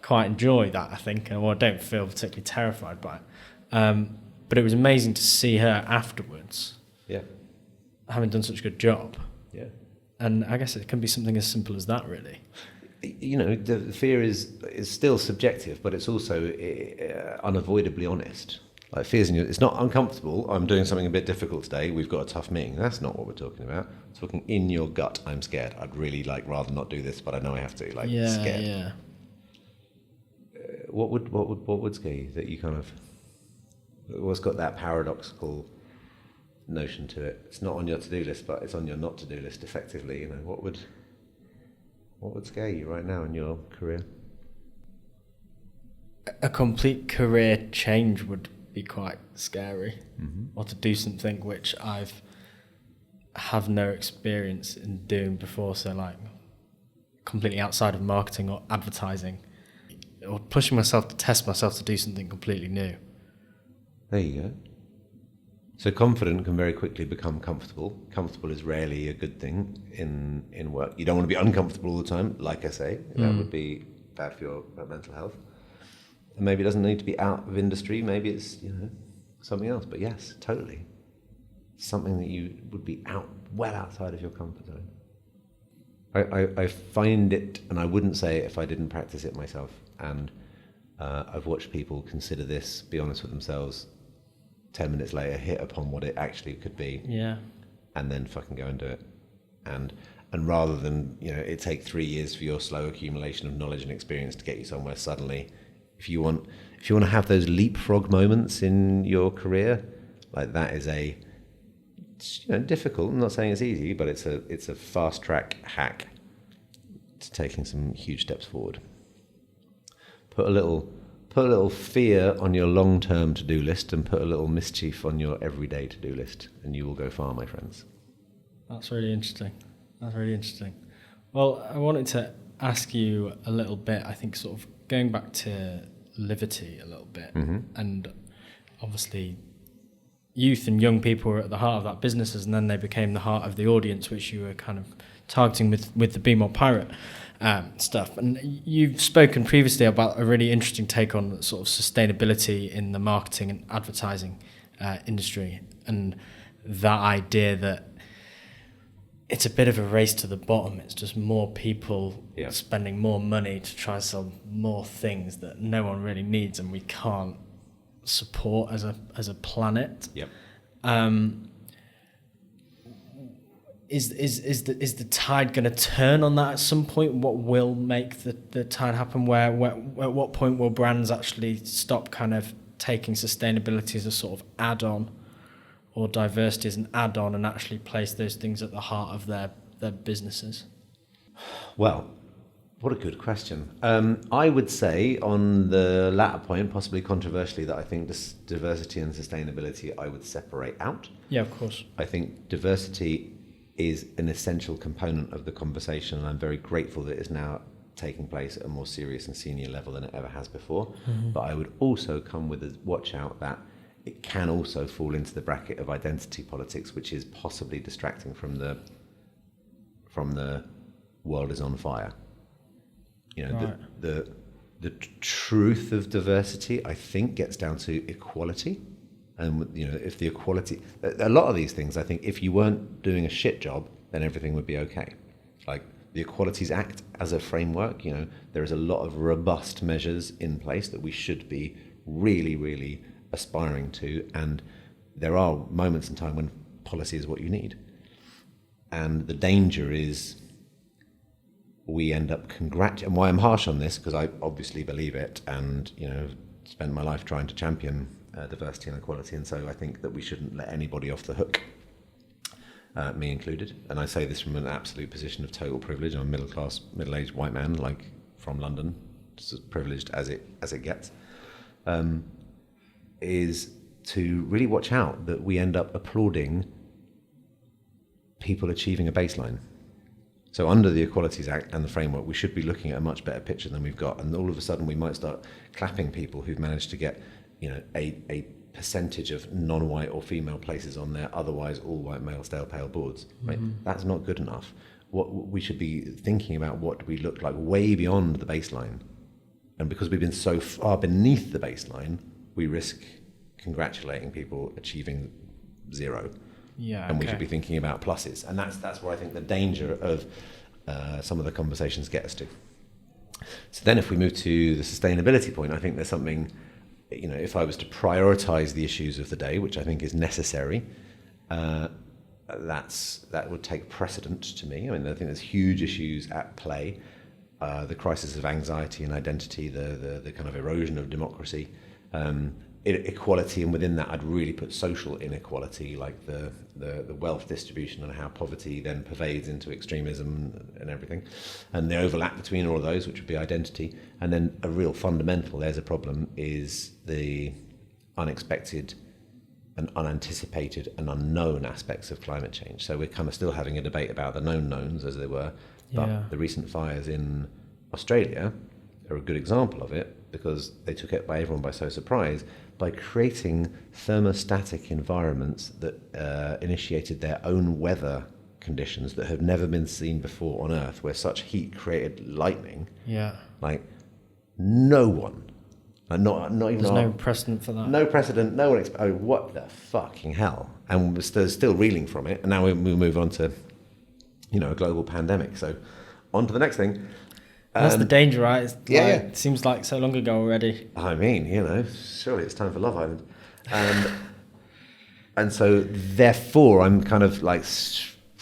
quite enjoy that, I think, and I don't feel particularly terrified by it. But it was amazing to see her afterwards, having done such a good job. Yeah. And I guess it can be something as simple as that, really. The fear is still subjective, but it's also unavoidably honest. Like, fears in you, it's not uncomfortable. I'm doing something a bit difficult today. We've got a tough meeting. That's not what we're talking about. We're talking in your gut. I'm scared. I'd really rather not do this, but I know I have to. Scared. Yeah. What would scare you that you kind of? What's got that paradoxical notion to it? It's not on your to-do list, but it's on your not to-do list. Effectively, what would scare you right now in your career? A complete career change would be quite scary, or to do something which have no experience in doing before. So, like, completely outside of marketing or advertising, or pushing myself to test myself to do something completely new. There you go. So confident can very quickly become comfortable. Comfortable is rarely a good thing in work. You don't want to be uncomfortable all the time, like I say. That would be bad for your mental health. And maybe it doesn't need to be out of industry. Maybe it's something else. But yes, totally. Something that you would be well outside of your comfort zone. I find it, and I wouldn't say it if I didn't practice it myself. And I've watched people consider this, be honest with themselves, 10 minutes later, hit upon what it actually could be. Yeah. And then fucking go and do it. And rather than, it take 3 years for your slow accumulation of knowledge and experience to get you somewhere suddenly, if you want to have those leapfrog moments in your career, like, that is difficult. I'm not saying it's easy, but it's a fast track hack to taking some huge steps forward. Put a little fear on your long-term to-do list and put a little mischief on your everyday to-do list, and you will go far, my friends. That's really interesting. Well, I wanted to ask you a little bit, I think, sort of going back to Livity a little bit, and obviously youth and young people were at the heart of that business, and then they became the heart of the audience, which you were kind of targeting with the Be More Pirate stuff. And you've spoken previously about a really interesting take on sort of sustainability in the marketing and advertising industry, and that idea that it's a bit of a race to the bottom. It's just more people spending more money to try and sell more things that no one really needs and we can't support as a planet. Yep. Is the tide going to turn on that at some point? What will make the tide happen? Where at what point will brands actually stop kind of taking sustainability as a sort of add-on, or diversity as an add-on, and actually place those things at the heart of their businesses? Well, what a good question. I would say on the latter point, possibly controversially, that I think this diversity and sustainability I would separate out. Yeah, of course. I think diversity is an essential component of the conversation, and I'm very grateful that it's now taking place at a more serious and senior level than it ever has before. Mm-hmm. But I would also come with a watch out that it can also fall into the bracket of identity politics, which is possibly distracting from the world is on fire. You know, right. The truth of diversity, I think, gets down to equality. And, you know, if the equality, a lot of these things, I think, if you weren't doing a shit job, then everything would be okay. Like the Equalities Act as a framework, you know, there is a lot of robust measures in place that we should be really, really aspiring to, and there are moments in time when policy is what you need, and the danger is we end up and why I'm harsh on this, because I obviously believe it, and you know, spent my life trying to champion diversity and equality, and so I think that we shouldn't let anybody off the hook, me included. And I say this from an absolute position of total privilege. I'm a middle-class, middle-aged white man, like from London, just as privileged as it gets. Is to really watch out that we end up applauding people achieving a baseline. So under the Equalities Act and the framework, we should be looking at a much better picture than we've got. And all of a sudden we might start clapping people who've managed to get, you know, a percentage of non-white or female places on their otherwise all white male stale pale boards. Right? Mm-hmm. That's not good enough. What we should be thinking about, what we look like way beyond the baseline. And because we've been so far beneath the baseline, we risk congratulating people achieving zero. Yeah, and we should be thinking about pluses. And that's where I think the danger of some of the conversations get us to. So then if we move to the sustainability point, I think there's something, you know, if I was to prioritize the issues of the day, which I think is necessary, that would take precedent to me. I mean, I think there's huge issues at play. The crisis of anxiety and identity, the kind of erosion of democracy, equality, and within that I'd really put social inequality, like the wealth distribution and how poverty then pervades into extremism and everything, and the overlap between all of those, which would be identity. And then a real fundamental, there's a problem, is the unexpected and unanticipated and unknown aspects of climate change. So we're kind of still having a debate about the known knowns, as they were, but the recent fires in Australia are a good example of it, because they took it by everyone by so surprise by creating thermostatic environments that initiated their own weather conditions that have never been seen before on Earth, where such heat created lightning. Yeah, like no one, not even. There's no precedent for that. No precedent. No one. Oh, what the fucking hell! And we're still reeling from it. And now we move on to, you know, a global pandemic. So on to the next thing. That's the danger, right? It's it seems like so long ago already. I mean, you know, surely it's time for Love Island. And so, therefore, I'm kind of like,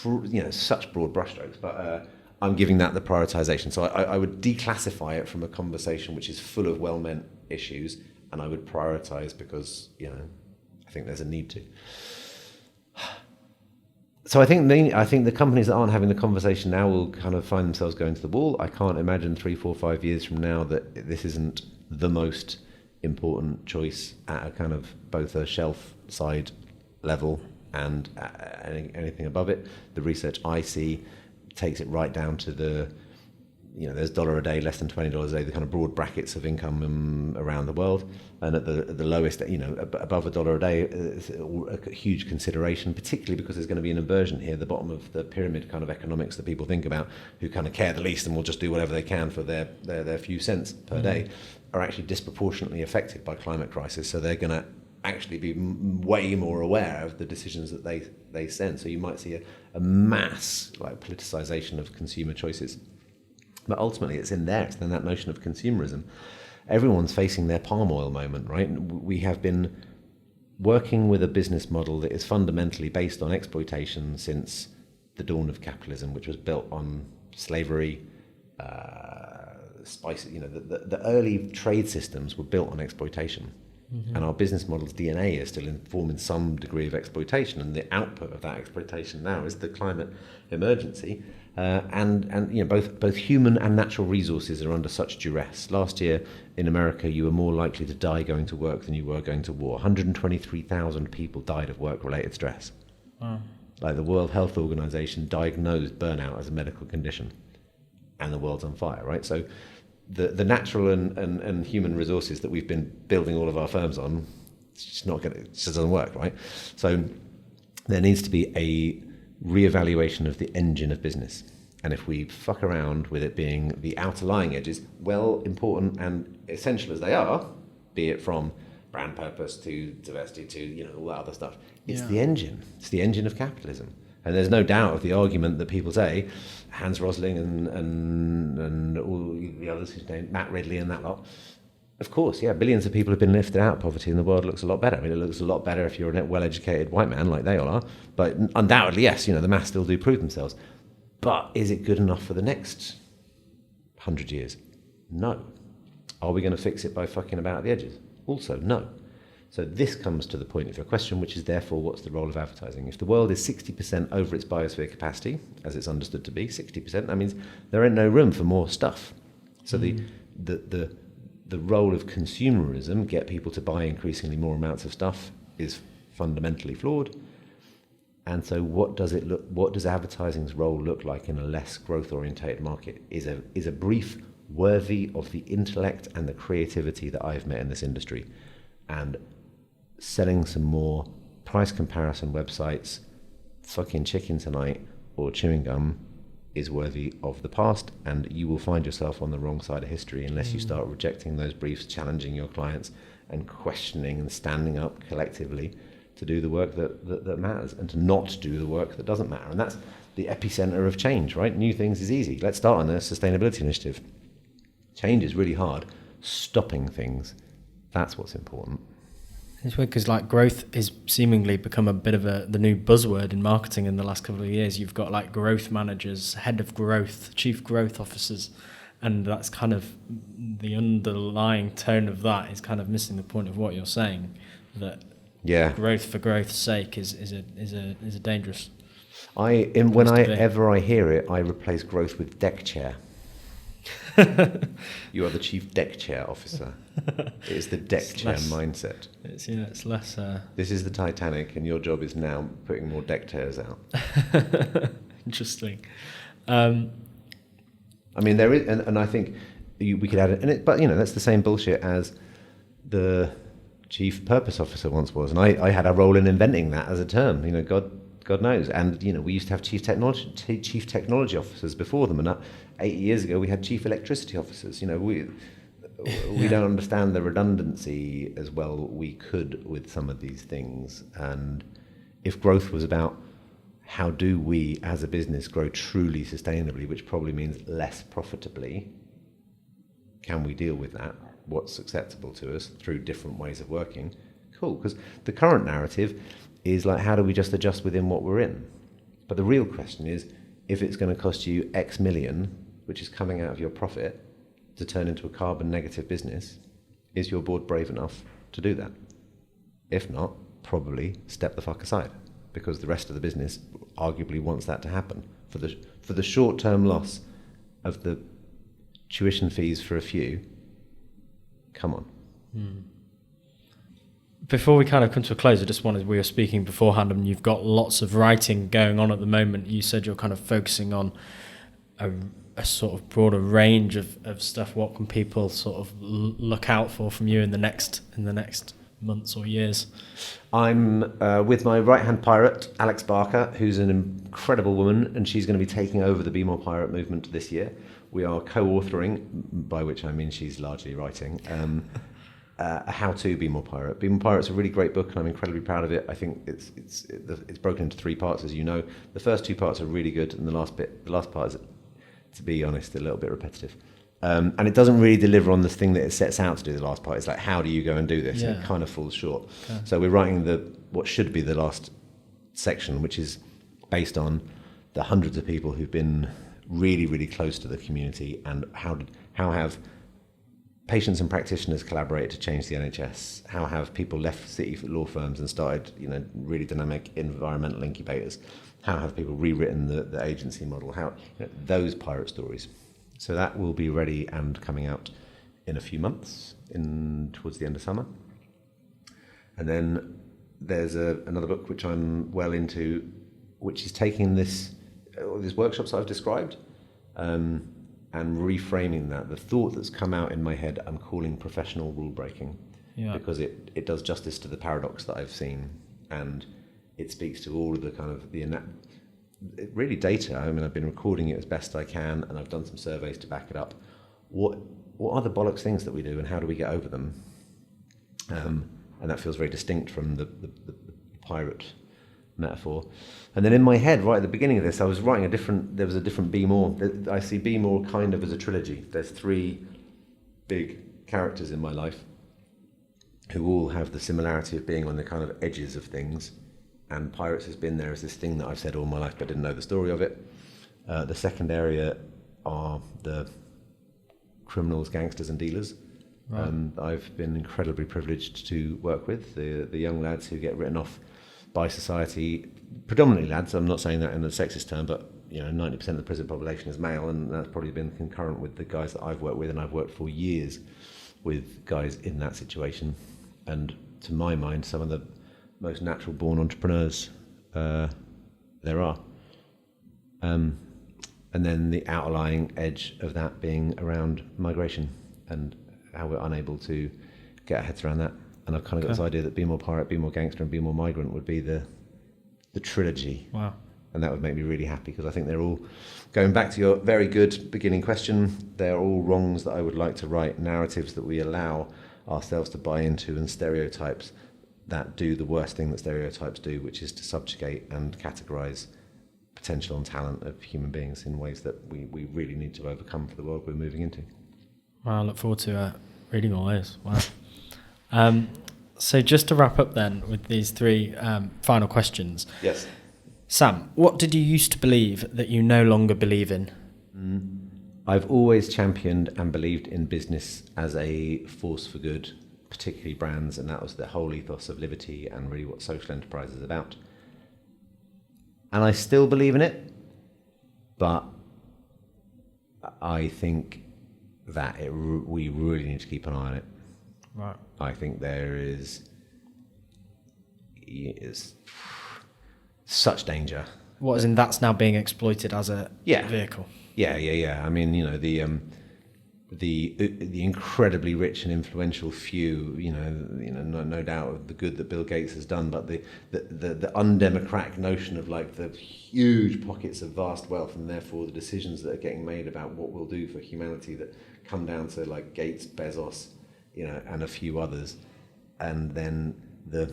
you know, such broad brushstrokes, but I'm giving that the prioritization. So I would declassify it from a conversation which is full of well-meant issues, and I would prioritize because, you know, I think there's a need to. So I think the companies that aren't having the conversation now will kind of find themselves going to the wall. I can't imagine 3, 4, 5 years from now that this isn't the most important choice at a kind of both a shelf side level and anything above it. The research I see takes it right down to the there's $1 a day, less than $20 a day, the kind of broad brackets of income around the world. And at the lowest, above $1 a day, it's a huge consideration, particularly because there's going to be an inversion here, the bottom of the pyramid kind of economics that people think about, who kind of care the least and will just do whatever they can for their few cents per day, are actually disproportionately affected by climate crisis. So they're going to actually be way more aware of the decisions that they send. So you might see a mass politicization of consumer choices. But ultimately, it's in there. It's in that notion of consumerism. Everyone's facing their palm oil moment, right? We have been working with a business model that is fundamentally based on exploitation since the dawn of capitalism, which was built on slavery, spices. The early trade systems were built on exploitation. And our business model's DNA is still informed in some degree of exploitation, and the output of that exploitation now is the climate emergency. And both human and natural resources are under such duress. Last year in America, you were more likely to die going to work than you were going to war. 123,000 people died of work-related stress. Wow. The World Health Organization diagnosed burnout as a medical condition, and the world's on fire, right? So the natural and human resources that we've been building all of our firms on, it's just not going to, it just doesn't work, right? So there needs to be a reevaluation of the engine of business. And if we fuck around with it being the outer lying edges, well, important and essential as they are, be it from brand purpose to diversity to all that other stuff, it's the engine. It's the engine of capitalism. And there's no doubt of the argument that people say, Hans Rosling and all the others whose name, Matt Ridley and that lot. Of course, billions of people have been lifted out of poverty and the world looks a lot better. I mean, it looks a lot better if you're a well-educated white man like they all are. But undoubtedly, yes, the maths still do prove themselves. But is it good enough for the next 100 years? No. Are we going to fix it by fucking about at the edges? Also, no. So this comes to the point of your question, which is therefore what's the role of advertising? If the world is 60% over its biosphere capacity, as it's understood to be, 60%, that means there ain't no room for more stuff. So the role of consumerism, get people to buy increasingly more amounts of stuff, is fundamentally flawed. And so what does advertising's role look like in a less growth-orientated market? Is a brief worthy of the intellect and the creativity that I've met in this industry. And selling some more price comparison websites, fucking chicken tonight, or chewing gum is worthy of the past, and you will find yourself on the wrong side of history unless you start rejecting those briefs, challenging your clients, and questioning and standing up collectively to do the work that matters and to not do the work that doesn't matter. And that's the epicenter of change, right? New things is easy. Let's start on the sustainability initiative. Change is really hard. Stopping things, that's what's important. It's weird because growth is seemingly become a bit of the new buzzword in marketing in the last couple of years. You've got growth managers, head of growth, chief growth officers, and that's kind of the underlying tone of that is kind of missing the point of what you're saying. That growth for growth's sake is a dangerous. Whenever I hear it, I replace growth with deck chair. You are the chief deck chair officer. It is the deck chair mindset. It's less. This is the Titanic, and your job is now putting more deck chairs out. Interesting. I mean, there is, and I think we could add it, but that's the same bullshit as the chief purpose officer once was, and I had a role in inventing that as a term. God knows. And we used to have chief technology officers before them, and 8 years ago we had chief electricity officers. We don't understand the redundancy as well we could with some of these things. And if growth was about how do we as a business grow truly sustainably, which probably means less profitably, can we deal with that? What's acceptable to us through different ways of working? Cool, because the current narrative is how do we just adjust within what we're in? But the real question is, if it's going to cost you X million, which is coming out of your profit, to turn into a carbon negative business, is your board brave enough to do that? If not, probably step the fuck aside, because the rest of the business arguably wants that to happen. For the short-term loss of the tuition fees for a few, come on. Before we kind of come to a close, I just wanted, we were speaking beforehand and you've got lots of writing going on at the moment. You said you're kind of focusing on a sort of broader range of stuff, what can people sort of look out for from you in the next months or years? I'm with my right-hand pirate, Alex Barker, who's an incredible woman, and she's going to be taking over the Be More Pirate movement this year. We are co-authoring, by which I mean she's largely writing, a how-to Be More Pirate. Be More Pirate's a really great book, and I'm incredibly proud of it. I think it's broken into 3 parts, as you know. The first 2 parts are really good, and the last part is, to be honest, a little bit repetitive. And it doesn't really deliver on the thing that it sets out to do. The last part, it's like, how do you go and do this? Yeah. And it kind of falls short. Okay. So we're writing what should be the last section, which is based on the hundreds of people who've been really, really close to the community, and how have patients and practitioners collaborated to change the NHS? How have people left city law firms and started, really dynamic environmental incubators? How have people rewritten the agency model? Those pirate stories. So that will be ready and coming out in a few months, towards the end of summer. And then there's another book which I'm well into, which is taking these workshops that I've described and reframing that. The thought that's come out in my head, I'm calling professional rule breaking, because it does justice to the paradox that I've seen, and it speaks to all of the kind of really data. I mean, I've been recording it as best I can, and I've done some surveys to back it up. What are the bollocks things that we do, and how do we get over them? And that feels very distinct from the pirate metaphor. And then in my head, right at the beginning of this, I was writing there was a different Be More. I see Be More kind of as a trilogy. There's 3 big characters in my life who all have the similarity of being on the kind of edges of things. And pirates has been there as this thing that I've said all my life, but didn't know the story of it. The second area are the criminals, gangsters, and dealers. Right. I've been incredibly privileged to work with the young lads who get written off by society, predominantly lads. I'm not saying that in a sexist term, but 90% of the prison population is male, and that's probably been concurrent with the guys that I've worked with, and I've worked for years with guys in that situation. And to my mind, some of the most natural born entrepreneurs there are. And then the outlying edge of that being around migration and how we're unable to get our heads around that. And I've kind of got this idea that Be More Pirate, Be More Gangster, and Be More Migrant would be the trilogy. Wow. And that would make me really happy, because I think they're all, going back to your very good beginning question, they're all wrongs that I would like to right, narratives that we allow ourselves to buy into, and stereotypes that do the worst thing that stereotypes do, which is to subjugate and categorize potential and talent of human beings in ways that we really need to overcome for the world we're moving into. Well, I look forward to reading all those. Wow. So just to wrap up then with these 3 final questions. Yes. Sam, what did you used to believe that you no longer believe in? I've always championed and believed in business as a force for good, particularly brands, and that was the whole ethos of Livity and really what social enterprise is about. And I still believe in it, but I think that we really need to keep an eye on it. Right. I think there is such danger. What, as in that's now being exploited as a vehicle? Yeah. I mean, the incredibly rich and influential few, no doubt of the good that Bill Gates has done, but the undemocratic notion of like the huge pockets of vast wealth, and therefore the decisions that are getting made about what we'll do for humanity that come down to like Gates, Bezos, and a few others, and then the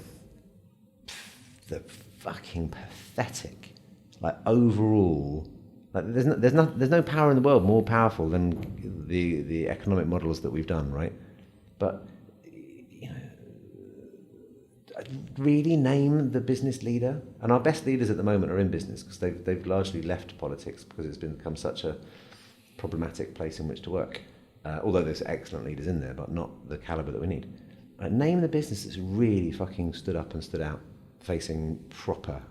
fucking pathetic, like overall. Like there's no power in the world more powerful than the economic models that we've done, right? But really name the business leader. And our best leaders at the moment are in business, because they've largely left politics because it's become such a problematic place in which to work. Although there's excellent leaders in there, but not the caliber that we need. Name the business that's really fucking stood up and stood out, facing proper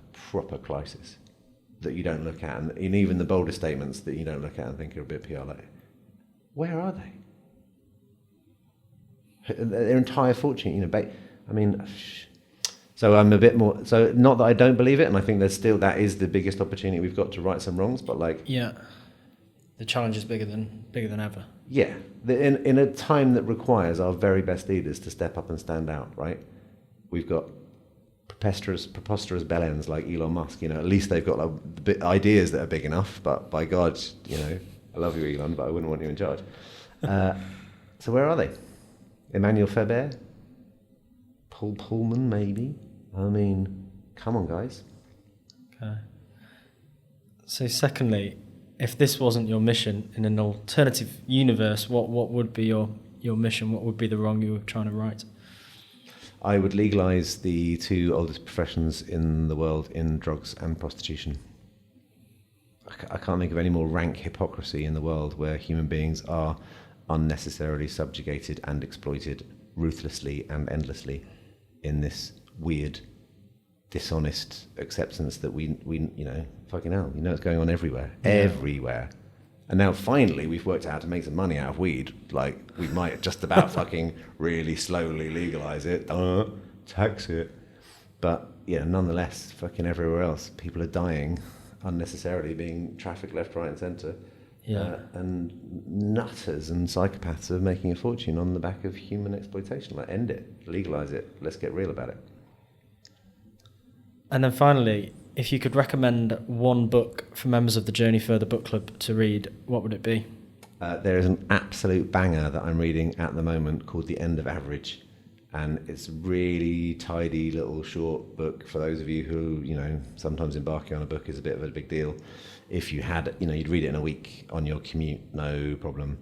crisis. That you don't look at, and even the bolder statements that you don't look at and think are a bit PR like, where are they? Their entire fortune, so I'm a bit more, so not that I don't believe it, and I think that is the biggest opportunity we've got to right some wrongs, but The challenge is bigger than ever. Yeah, in a time that requires our very best leaders to step up and stand out, right? We've got preposterous bellends like Elon Musk. At least they've got ideas that are big enough. But by God, I love you, Elon, but I wouldn't want you in charge. So where are they? Emmanuel Faber? Paul Pullman, maybe? I mean, come on, guys. Okay. So secondly, if this wasn't your mission in an alternative universe, what would be your mission? What would be the wrong you were trying to right? I would legalise the two oldest professions in the world in drugs and prostitution. I can't think of any more rank hypocrisy in the world where human beings are unnecessarily subjugated and exploited ruthlessly and endlessly in this weird, dishonest acceptance that we fucking hell, it's going on everywhere. And now finally we've worked out how to make some money out of weed. Like, we might just about fucking really slowly legalise it, tax it. But nonetheless, fucking everywhere else, people are dying unnecessarily, being trafficked left, right and centre. And nutters and psychopaths are making a fortune on the back of human exploitation. Like, end it, legalise it, let's get real about it. And then finally, if you could recommend one book for members of the Journey Further book club to read, what would it be? There is an absolute banger that I'm reading at the moment called The End of Average. And it's a really tidy little short book for those of you who, sometimes embarking on a book is a bit of a big deal. If you had, you'd read it in a week on your commute, no problem.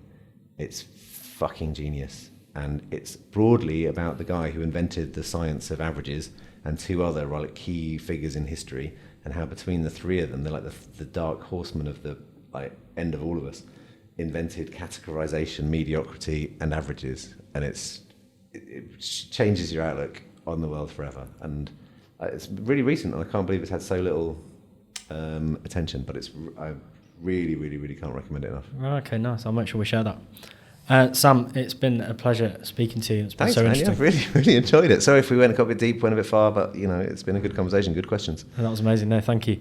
It's fucking genius. And it's broadly about the guy who invented the science of averages and two other key figures in history, and how between the three of them, they're like the dark horsemen of the end of all of us, invented categorization, mediocrity, and averages. And it changes your outlook on the world forever. And it's really recent, and I can't believe it's had so little attention, but I really, really, really can't recommend it enough. Okay, nice. I'll make sure we share that. Sam, it's been a pleasure speaking to you. It's been Thanks, so man. interesting. Yeah, I've really, really enjoyed it. Sorry if we went a bit deep, went a bit far, but it's been a good conversation, good questions. That was amazing. No, thank you.